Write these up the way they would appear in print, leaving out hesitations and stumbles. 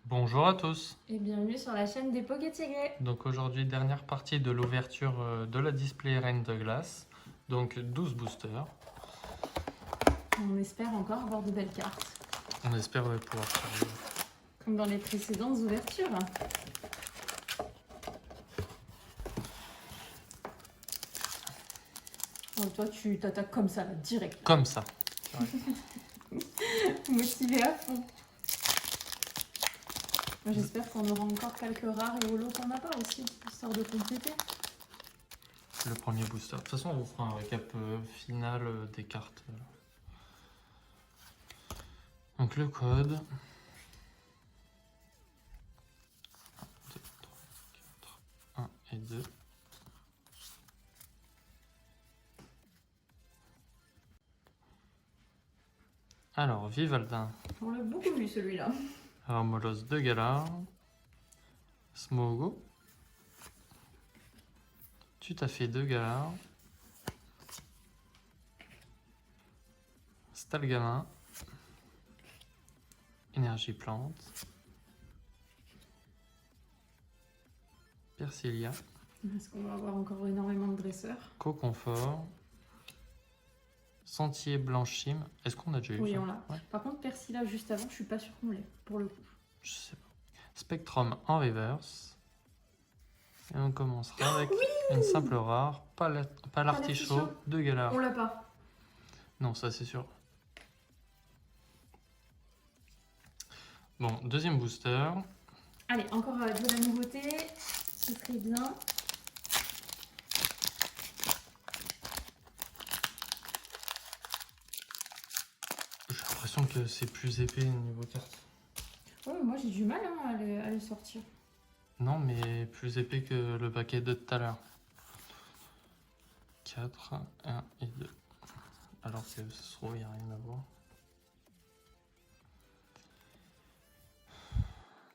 Bonjour à tous. Et bienvenue sur la chaîne des Pokétigrés. Donc aujourd'hui, dernière partie de l'ouverture de la display Reine de glace. Donc 12 boosters. On espère encore avoir de belles cartes, On espère pouvoir faire. comme dans les précédentes ouvertures. Oh, toi, tu t'attaques comme ça, là, direct. Comme ça. Motivé à fond. Moi, j'espère qu'on aura encore quelques rares et holos qu'on n'a pas aussi, histoire de compléter. Le premier booster. De toute façon, on vous fera un récap final des cartes. Donc le code. 1, 2, 3, 4, 1 et 2. Alors, Vivaldin. On l'a beaucoup vu celui-là. Armolos de Galar. Smogo. Tu t'as fait 2 Galar. Stalgamin. Énergie plante. Persilia. Est-ce qu'on va avoir encore énormément de dresseurs? Coconfort. Sentier blanchime. Est-ce qu'on a déjà eu Oui, ça? on l'a. Ouais, Par contre, Persila, juste avant, je suis pas sûre qu'on l'ait, pour le coup. je sais pas. Spectrum en reverse. Et on commencera avec une simple rare. Pas l'artichaut de Galar. On l'a pas. Non, ça c'est sûr. Bon, deuxième booster. Allez, encore de la nouveauté, ce serait bien. J'ai l'impression que c'est plus épais niveau carte. Ouais, mais moi j'ai du mal hein, à le sortir. Non, mais plus épais que le paquet de tout à l'heure. 4, 1 et 2. Alors que ça se trouve, il n'y a rien à voir.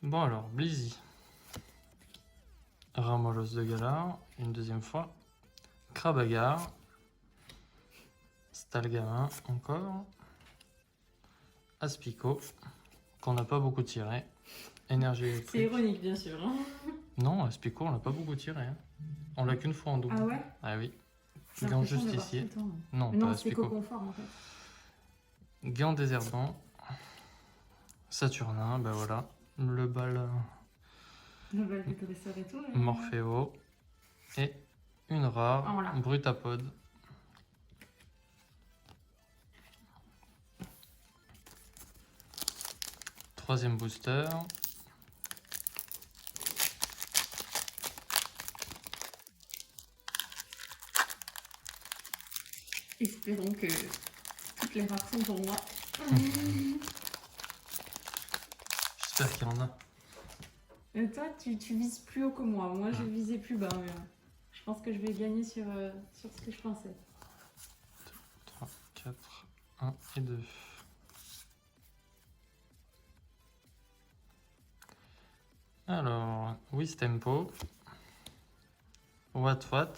Bon alors, Blizzy. Ramolos de Galar, une deuxième fois. Krabagar. Stalgamin, encore. Aspico, qu'on n'a pas beaucoup tiré. Énergie électrique. C'est ironique, bien sûr. Hein. Non, Aspico, on l'a pas beaucoup tiré. Hein. On l'a qu'une fois en double. Ah ouais? Ah oui. J'ai Gant l'impression d'avoir justicier. tout le temps. Non, Mais pas non, c'était Aspico. Coconfort en fait. Gant désherbant. Saturnin, ben voilà. Le bal Le bal de dresseur et tout. Morpheo. Et une rare, Ah, voilà. Brutapode. Troisième booster. Espérons que toutes les rares sont pour moi. J'espère qu'il y en a. Et toi, tu vises plus haut que moi. Moi, je visais plus bas. Mais, je pense que je vais gagner sur ce que je pensais. 3, 4, 1 et 2. Alors, Wistempo, Watwat,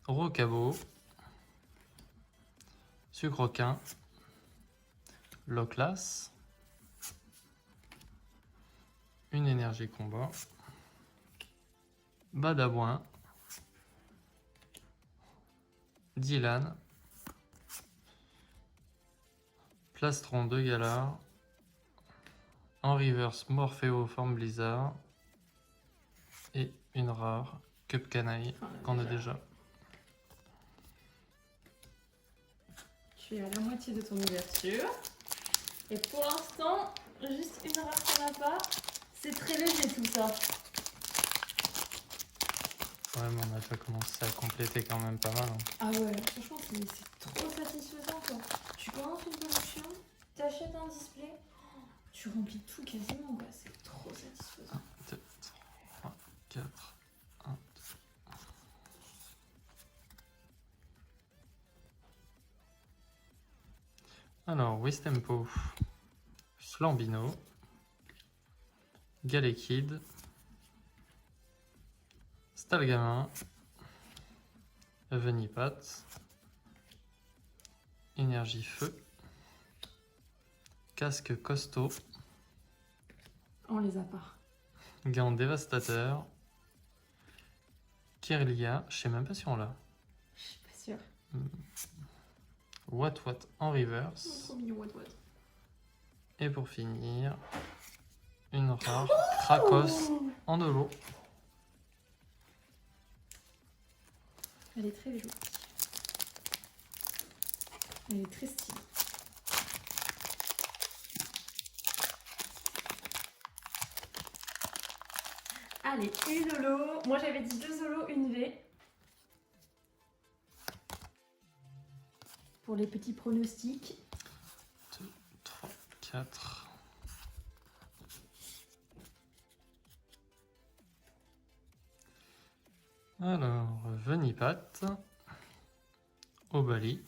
Rocabo, Sucroquin, Loclas, une énergie combat, Badabouin, Dylan, Plastron de Galar, en reverse Morpheo forme Blizzard et une rare Cup Canaille qu'on a déjà. Je suis à la moitié de ton ouverture. Et pour l'instant, juste une rare qu'on n'a pas. C'est très léger tout ça. Ouais, mais on a déjà commencé à compléter quand même pas mal. Hein. Ah ouais, franchement, c'est trop satisfaisant quoi. Tu commences une collection, t'achètes un display, tu remplis tout quasiment quoi. C'est trop satisfaisant. 1, 2, 3, 4, 1, 2. Alors, Wistempo, Flambino, Galekid, Stalgamin, Venipat, Énergie Feu, Casque Costaud, On les a pas. Gant dévastateur. Kirlia, je sais même pas si on l'a. Je suis pas sûre. What en Oh, reverse. trop mignon, what. Et pour finir, une rare Krakos en holo. Elle est très jolie. Elle est très stylée. Allez, une holo. Moi j'avais dit 2 holos, une V. Pour les petits pronostics. 2, 3, 4. Alors, Venipat, Obali,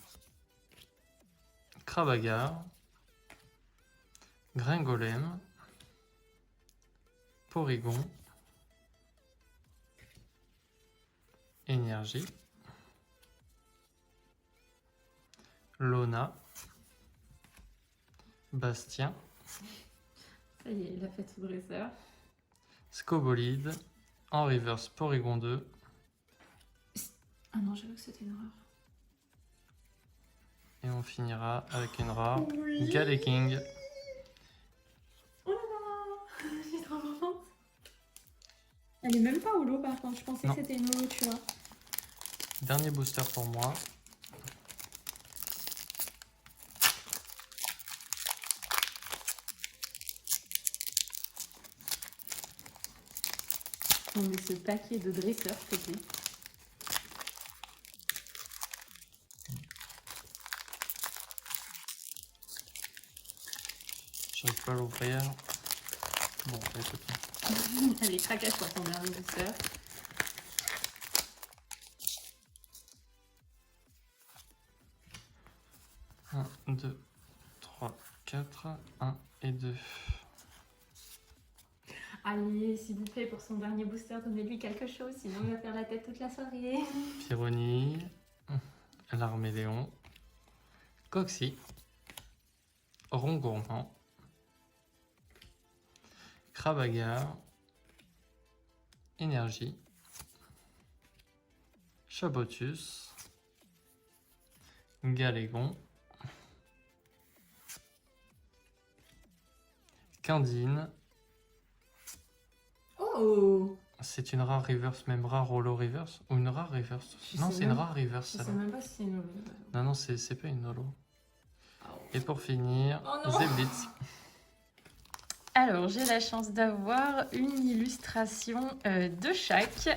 Krabagar, Gringolem, Porygon, Énergie, Lona, Bastien, Ça y est, il a fait tout dresseur. Scobolide, en reverse Porygon 2, Ah non, j'avoue que c'était une horreur. et on finira avec une rare Oui. Galeking. Oh là là, je suis trop contente. Elle est même pas holo par contre, je pensais Non. que c'était une holo, tu vois. Dernier booster pour moi. On met ce paquet de dresseurs, s'il te plaît. J'arrive pas à l'ouvrir. Bon, écoute. Allez, craquage pour ton dernier booster. Un, 2, 3, 4, 1 et 2. Allez, s'il vous plaît, pour son dernier booster, donnez-lui quelque chose, sinon il va faire la tête toute la soirée. Pyronie, l'Arméléon, Coxy, Rongourmand, Krabagar, Énergie, Chabotus, Galégon, Candine. Oh! C'est une rare reverse, même rare holo reverse ou une rare reverse? Je Non, sais c'est une même- rare reverse. Je sais celle-là. même pas si c'est une holo. Non, non, c'est pas une holo. Oh. Et pour finir, Oh non. Zeblitz. Alors, j'ai la chance d'avoir une illustration de chaque.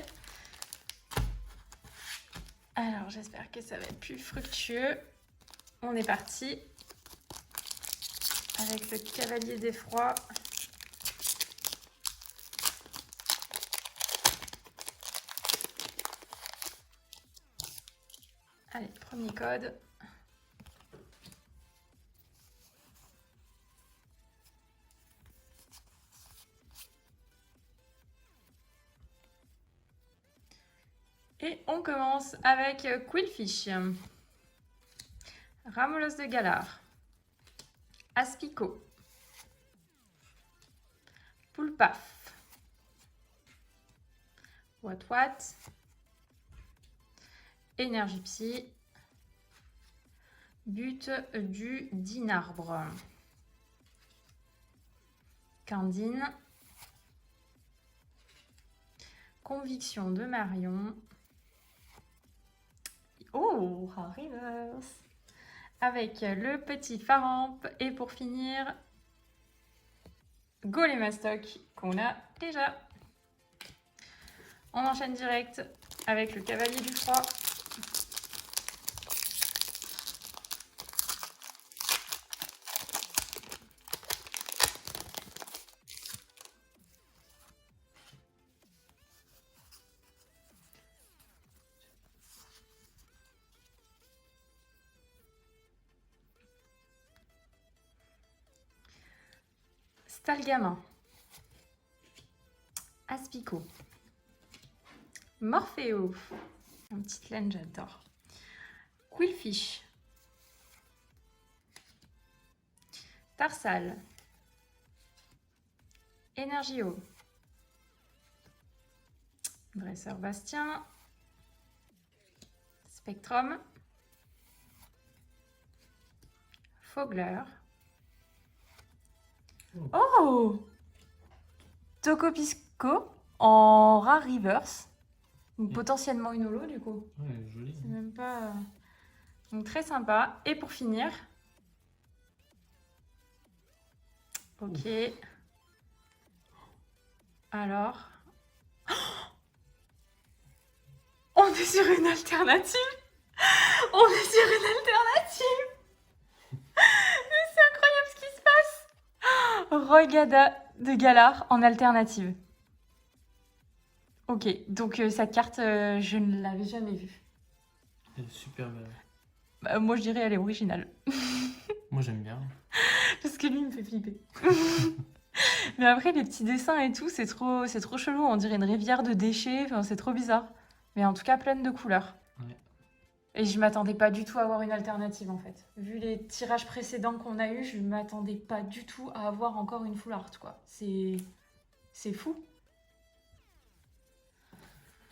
Alors, j'espère que ça va être plus fructueux. On est parti avec le cavalier d'effroi. Allez, premier code. Et on commence avec Quillfish, Ramolos de Galar, Aspico, Poulpaf, What, Énergie Psy, But du Dinarbre, Candine, Conviction de Marion. Oh, reverse. Avec le petit Faramp. Et pour finir, Golémastoc qu'on a déjà. On enchaîne direct avec le cavalier du froid. Stalgamin, Aspico, Morpheo, un petit laine, j'adore. Quillfish, Tarsal, Énergie eau. Dresseur Bastien. Spectrum. Fogler. Oh! Tocopisco en rare reverse. Donc potentiellement une holo du coup. Ouais, joli. C'est même pas... Donc très sympa. Et pour finir... Ok. Alors... On est sur une alternative. On est sur une alternative. Mais c'est incroyable ce qui se passe. Roygada de Galar en alternative. Ok, donc cette carte, je ne l'avais jamais vue. Elle est super belle. Bah, moi, je dirais elle est originale. Moi, j'aime bien. Parce que lui, il me fait flipper. Mais après, les petits dessins et tout, c'est trop chelou. On dirait une rivière de déchets. Enfin, c'est trop bizarre. Mais en tout cas, pleine de couleurs. Ouais. Et je m'attendais pas du tout à avoir une alternative, en fait. Vu les tirages précédents qu'on a eus, je m'attendais pas du tout à avoir encore une full art, quoi. C'est fou.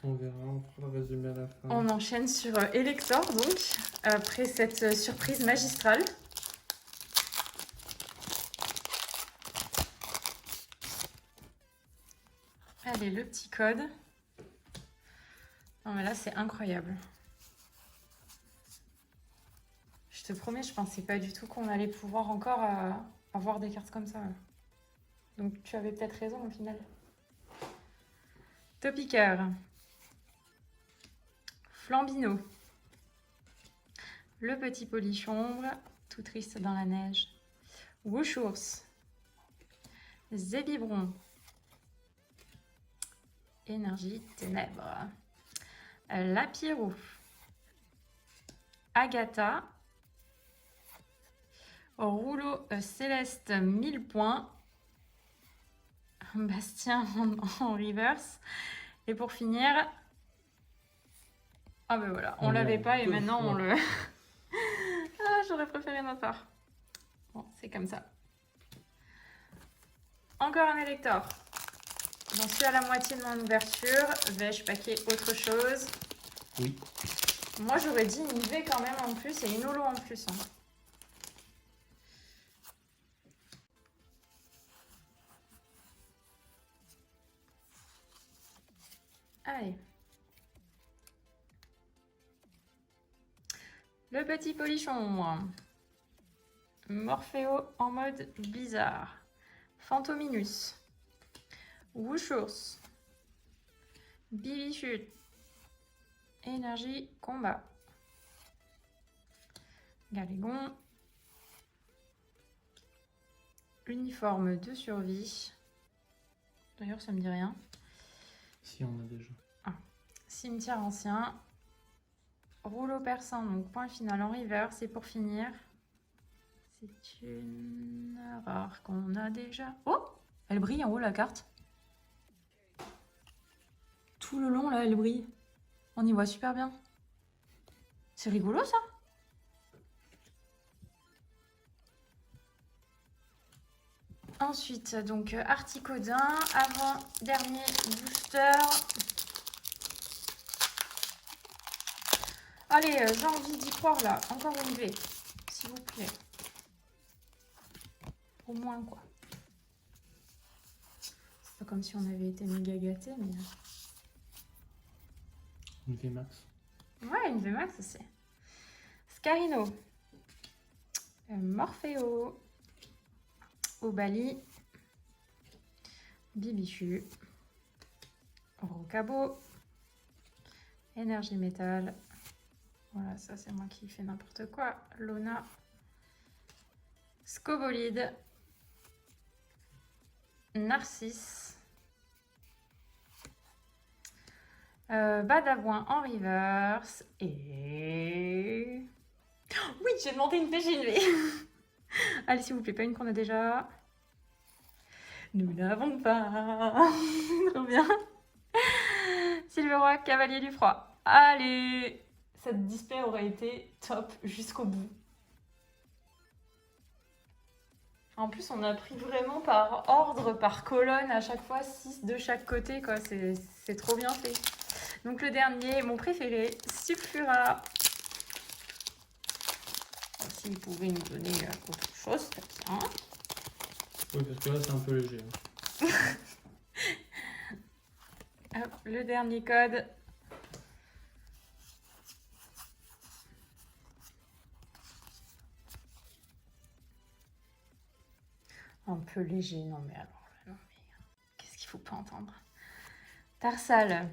On verra, on fera le résumé à la fin. On enchaîne sur Elector, donc, après cette surprise magistrale. Allez, le petit code. Non, mais là, c'est incroyable. Je te promets, je pensais pas du tout qu'on allait pouvoir encore avoir des cartes comme ça. Donc, tu avais peut-être raison au final. Topiqueur. Flambino. Le petit polichombre, tout triste dans la neige. Wouchours. Zébibron. Énergie ténèbres. Lapirou. Agatha. Rouleau céleste 1000 points. Bastien en reverse. Et pour finir... Ah ben voilà, on l'avait pas et maintenant on le... Ah, j'aurais préféré notre part. Bon, c'est comme ça. Encore un élector. J'en suis à la moitié de mon ouverture. Vais-je paquer autre chose? Oui. Moi, j'aurais dit une V quand même en plus et une holo en plus. Hein. Allez. Le petit polichon. Morphéo en mode bizarre. Fantominus. Wouchours. Bibichute. Énergie combat. Galégon. Uniforme de survie. D'ailleurs, ça me dit rien. Si, on a déjà. Ah. Cimetière ancien. Rouleau perçant, donc point final en reverse. Et pour finir, c'est une rare qu'on a déjà. Oh! Elle brille en haut la carte. Tout le long là, elle brille. On y voit super bien. C'est rigolo ça. Ensuite, donc Articodin, avant-dernier booster. Allez, j'ai envie d'y croire là. Encore une V, s'il vous plaît. Au moins quoi. C'est pas comme si on avait été méga gâtés, mais... Une VMAX. Ouais, une VMAX aussi. Scarino. Morphéo. Obali. Bibichu. Rocabo. Énergie métal. Voilà, ça c'est moi qui fais n'importe quoi. Lona. Scobolide. Narcisse. Badavoin en reverse. Et... Oui, j'ai demandé une PG, une V. Allez, s'il vous plaît, pas une qu'on a déjà. Nous l'avons pas. Trop bien. Silveroy, cavalier du froid. Allez. Cette display aurait été top jusqu'au bout. En plus, on a pris vraiment par ordre, par colonne, à chaque fois 6 de chaque côté, quoi. C'est trop bien fait. Donc le dernier, mon préféré, Sulfura. Si vous pouvez nous donner autre chose, c'est bien. Oui, parce que là, c'est un peu léger. Hop, le dernier code. Un peu léger, non mais alors, non mais qu'est-ce qu'il faut pas entendre? Tarsal,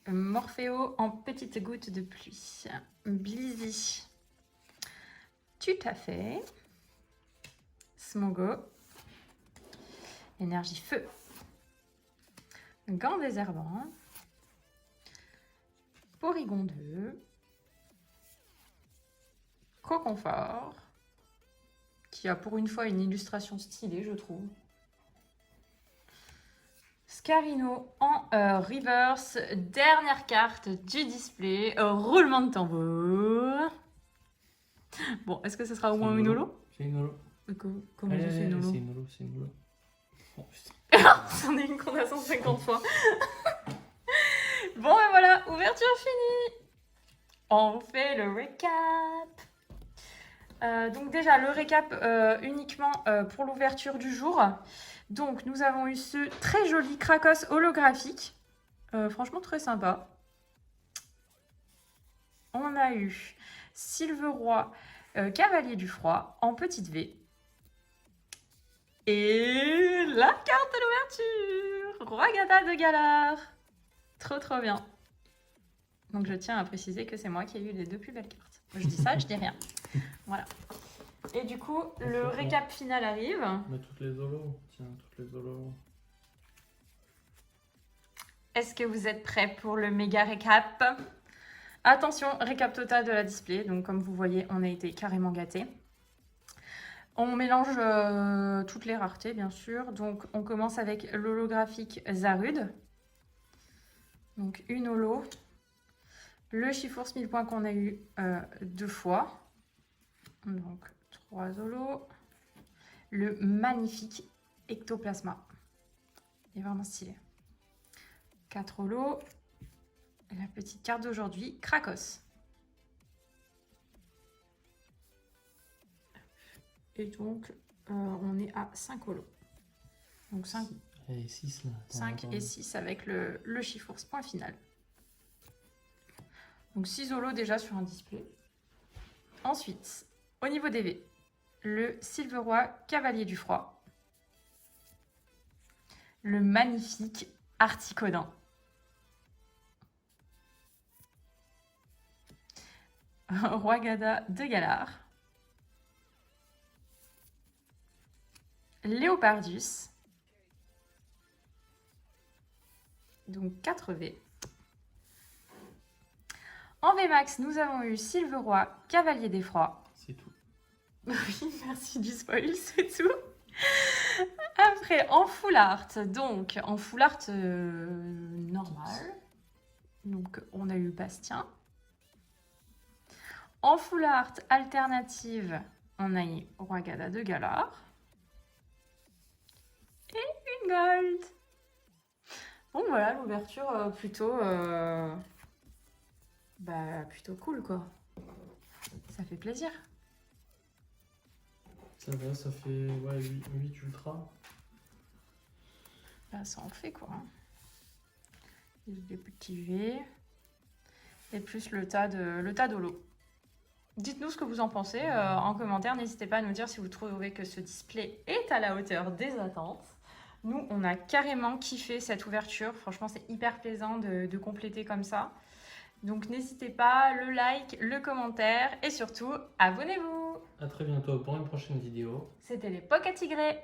Morpheo en petites gouttes de pluie, Blizzy, tout à fait, Smogo, Énergie Feu, Gant Désherbant, Porygon 2, Coconfort, qui a pour une fois une illustration stylée, je trouve. Scarino en reverse, dernière carte du display, roulement de tambour. Bon, est-ce que ce sera au moins une holo? C'est une holo. Comment ça, c'est une holo? C'est une holo, c'est une holo. Oh putain. C'en est une qu'on a 150 fois. Bon, et voilà, ouverture finie. On vous fait le récap. Donc déjà, le récap uniquement pour l'ouverture du jour. Donc, nous avons eu ce très joli Krakos holographique. Franchement, très sympa. On a eu Silveroi, Cavalier du Froid, en petite V. Et la carte de l'ouverture, Roigada de Galar. Trop, trop bien. Donc, je tiens à préciser que c'est moi qui ai eu les deux plus belles cartes. Je dis ça, je dis rien. Voilà. Et du coup, le récap final arrive. Mais toutes les holos, tiens, toutes les holos. Est-ce que vous êtes prêts pour le méga récap? Attention, récap total de la display. Donc, comme vous voyez, on a été carrément gâtés. On mélange toutes les raretés, bien sûr. Donc, on commence avec l'holographique Zarude. Donc, une holo. Le Chifours 1000 points qu'on a eu 2 fois. Donc, 3 holos. Le magnifique Ectoplasma. Il est vraiment stylé. 4 holos. Et la petite carte d'aujourd'hui, Krakos. Et donc, on est à 5 holos. Donc 5 et 6 là. 5 et 6 avec le Chifours point final. Donc 6 holos déjà sur un display. Ensuite, au niveau des V, le Silveroi Cavalier du Froid. Le magnifique Articodin. Roigada de Galar. Léopardus. Donc 4 V. En VMAX, nous avons eu Silveroi, Cavalier des Froids. C'est tout. Oui, merci du spoil, c'est tout. Après, en full art, donc en full art normal. Donc on a eu Bastien. En full art alternative, on a eu Roigada de Galar. Et une gold. Bon voilà, l'ouverture plutôt cool quoi. Ça fait plaisir. Ça va, ça fait ouais, 8 ultra. Là, ça en fait quoi. Des petits V. Et plus le tas d'holo. Dites-nous ce que vous en pensez en commentaire. N'hésitez pas à nous dire si vous trouvez que ce display est à la hauteur des attentes. Nous, on a carrément kiffé cette ouverture. Franchement, c'est hyper plaisant de compléter comme ça. Donc, n'hésitez pas, le like, le commentaire et surtout, abonnez-vous. À très bientôt pour une prochaine vidéo. C'était les Pocs à Tigré.